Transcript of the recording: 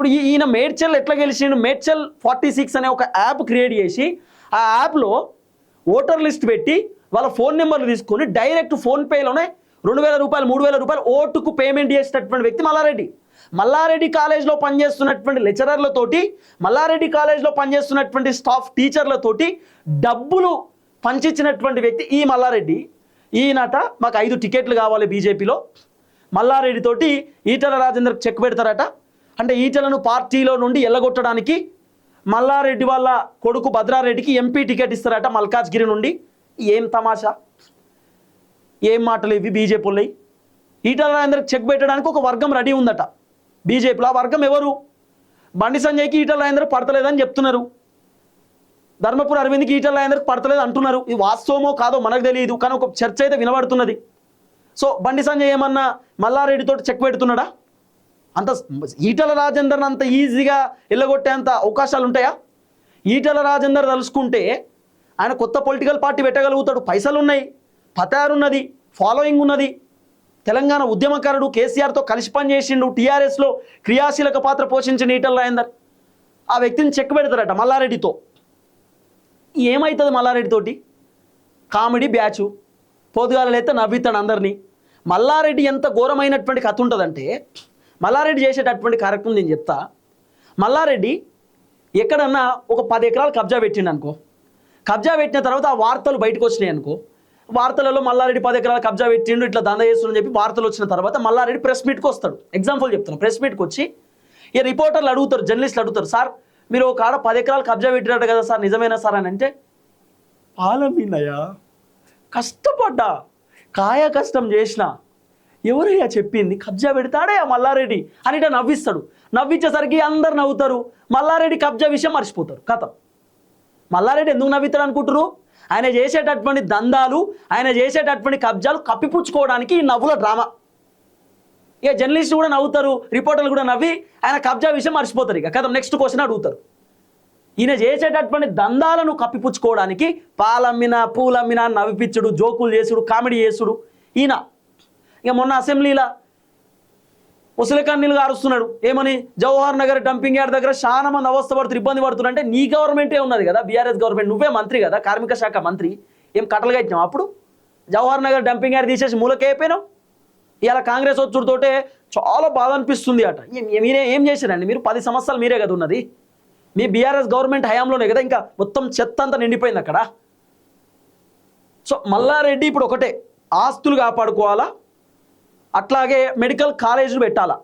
ఇప్పుడు ఈయన మేడ్చల్ ఎట్లా గెలిచిండు? మేడ్చల్ 46 అనే ఒక యాప్ క్రియేట్ చేసి ఆ యాప్లో ఓటర్ లిస్ట్ పెట్టి వాళ్ళ ఫోన్ నెంబర్లు తీసుకొని డైరెక్ట్ ఫోన్పేలోనే 2,000 రూపాయలు 3,000 రూపాయలు ఓటుకు పేమెంట్ చేసేటటువంటి వ్యక్తి మల్లారెడ్డి. మల్లారెడ్డి కాలేజ్లో పనిచేస్తున్నటువంటి లెక్చరర్లతోటి, మల్లారెడ్డి కాలేజ్లో పనిచేస్తున్నటువంటి స్టాఫ్ టీచర్లతోటి డబ్బులు పంచిచ్చినటువంటి వ్యక్తి ఈ మల్లారెడ్డి. ఈయనట మాకు 5 టికెట్లు కావాలి బీజేపీలో, మల్లారెడ్డితోటి ఈటల రాజేందర్కి చెక్ పెడతారట. అంటే ఈటలను పార్టీలో నుండి ఎల్లగొట్టడానికి మల్లారెడ్డి వాళ్ళ కొడుకు భద్రారెడ్డికి ఎంపీ టికెట్ ఇస్తారట మల్కాజ్గిరి నుండి. ఏం తమాషా, ఏం మాటలు ఇవి బీజేపీలో. ఈటల రాజేందర్కి చెక్ పెట్టడానికి ఒక వర్గం రెడీ ఉందట బీజేపీలో. ఆ వర్గం ఎవరు? బండి సంజయ్కి ఈటల రాజేందర్ పడతలేదని చెప్తున్నారు, ధర్మపురి అరవింద్కి ఈటల రాజేందర్కి పడతలేదు అంటున్నారు. ఇది వాస్తవమో కాదో మనకు తెలియదు, కానీ ఒక చర్చ అయితే వినబడుతున్నది. సో బండి సంజయ్ ఏమన్నా మల్లారెడ్డితో చెక్ పెడుతున్నాడా? అంత ఈటల రాజేందర్ అంత ఈజీగా ఎల్లగొట్టేంత అవకాశాలు ఉంటాయా? ఈటల రాజేందర్ తలుసుకుంటే ఆయన కొత్త పొలిటికల్ పార్టీ పెట్టగలుగుతాడు. పైసలు ఉన్నాయి, పతారున్నది, ఫాలోయింగ్ ఉన్నది. తెలంగాణ ఉద్యమకారుడు, కేసీఆర్తో కలిసి పనిచేసిండు, టీఆర్ఎస్లో క్రియాశీలక పాత్ర పోషించిన ఈటల రాజేందర్ ఆ వ్యక్తిని చెక్ పెడతారట మల్లారెడ్డితో. ఏమవుతుంది మల్లారెడ్డితోటి? కామెడీ బ్యాచు, పొద్దుగాలైతే నవ్వితాడు అందరినీ. మల్లారెడ్డి ఎంత ఘోరమైనటువంటి కథ ఉంటుందంటే, మల్లారెడ్డి చేసేటటువంటి కార్యక్రమం నేను చెప్తా. మల్లారెడ్డి ఎక్కడన్నా ఒక 10 ఎకరాలు కబ్జా పెట్టిండు అనుకో, కబ్జా పెట్టిన తర్వాత ఆ వార్తలు బయటకు వచ్చినాయి అనుకో, వార్తలలో మల్లారెడ్డి 10 ఎకరాలు కబ్జా పెట్టిండు ఇట్లా దందా చేస్తుందని చెప్పి వార్తలు వచ్చిన తర్వాత మల్లారెడ్డి ప్రెస్ మీట్కి వస్తాడు. ఎగ్జాంపుల్ చెప్తాను, ప్రెస్ మీట్కి వచ్చి ఈ రిపోర్టర్లు అడుగుతారు, జర్నలిస్టులు అడుగుతారు, సార్ మీరు ఒక ఆడ 10 ఎకరాలు కబ్జా పెట్టినట్టు కదా సార్, నిజమేనా సార్ అని అంటే, పాలమీనయ్యా కష్టపడ్డా, కాయ కష్టం చేసిన, ఎవరయ్యా చెప్పింది, కబ్జా పెడతాడే ఆ మల్లారెడ్డి అని ఇట్లా నవ్విస్తాడు. నవ్వించేసరికి అందరు నవ్వుతారు, మల్లారెడ్డి కబ్జా విషయం మర్చిపోతారు. కథం. మల్లారెడ్డి ఎందుకు నవ్వుతాడు అనుకుంటారు? ఆయన చేసేటటువంటి దందాలు, ఆయన చేసేటటువంటి కబ్జాలు కప్పిపుచ్చుకోవడానికి ఈ నవ్వుల డ్రామా. ఇక జర్నలిస్టులు కూడా నవ్వుతారు, రిపోర్టర్లు కూడా నవ్వి ఆయన కబ్జా విషయం మర్చిపోతారు. ఇక కథం, నెక్స్ట్ క్వశ్చన్ అడుగుతారు. ఈయన చేసేటటువంటి దందాలను కప్పిపుచ్చుకోవడానికి పాలమ్మిన పూలమ్మిన నవ్విపిచ్చుడు, జోకులు చేసుడు, కామెడీ చేసుడు ఈయన. ఇక మొన్న అసెంబ్లీలో ఉసిలకన్నీలు గారుస్తున్నాడు. ఏమని? జవహర్ నగర్ డంపింగ్ యార్డ్ దగ్గర చాలా మంది అవస్థ పడుతున్నారు, ఇబ్బంది పడుతున్నారు. అంటే నీ గవర్నమెంటే ఉన్నది కదా, బీఆర్ఎస్ గవర్నమెంట్, నువ్వే మంత్రి కదా, కార్మిక శాఖ మంత్రి, ఏం కట్టలుగా ఇచ్చినావు? అప్పుడు జవహర్ నగర్ డంపింగ్ యార్డ్ తీసేసి మూలకైపోయినావు. ఇలా కాంగ్రెస్ వచ్చుడితోటే చాలా బాధ అనిపిస్తుంది అట. మీరే ఏం చేశారండి? మీరు 10 సంవత్సరాలు మీరే కదా ఉన్నది, మీ బీఆర్ఎస్ గవర్నమెంట్ హయాంలోనే కదా ఇంకా మొత్తం చెత్త అంతా నిండిపోయింది అక్కడ. సో మల్లారెడ్డి ఇప్పుడు ఒకటే, ఆస్తులు కాపాడుకోవాలా, అట్లాగే మెడికల్ కాలేజీలు పెట్టాలా.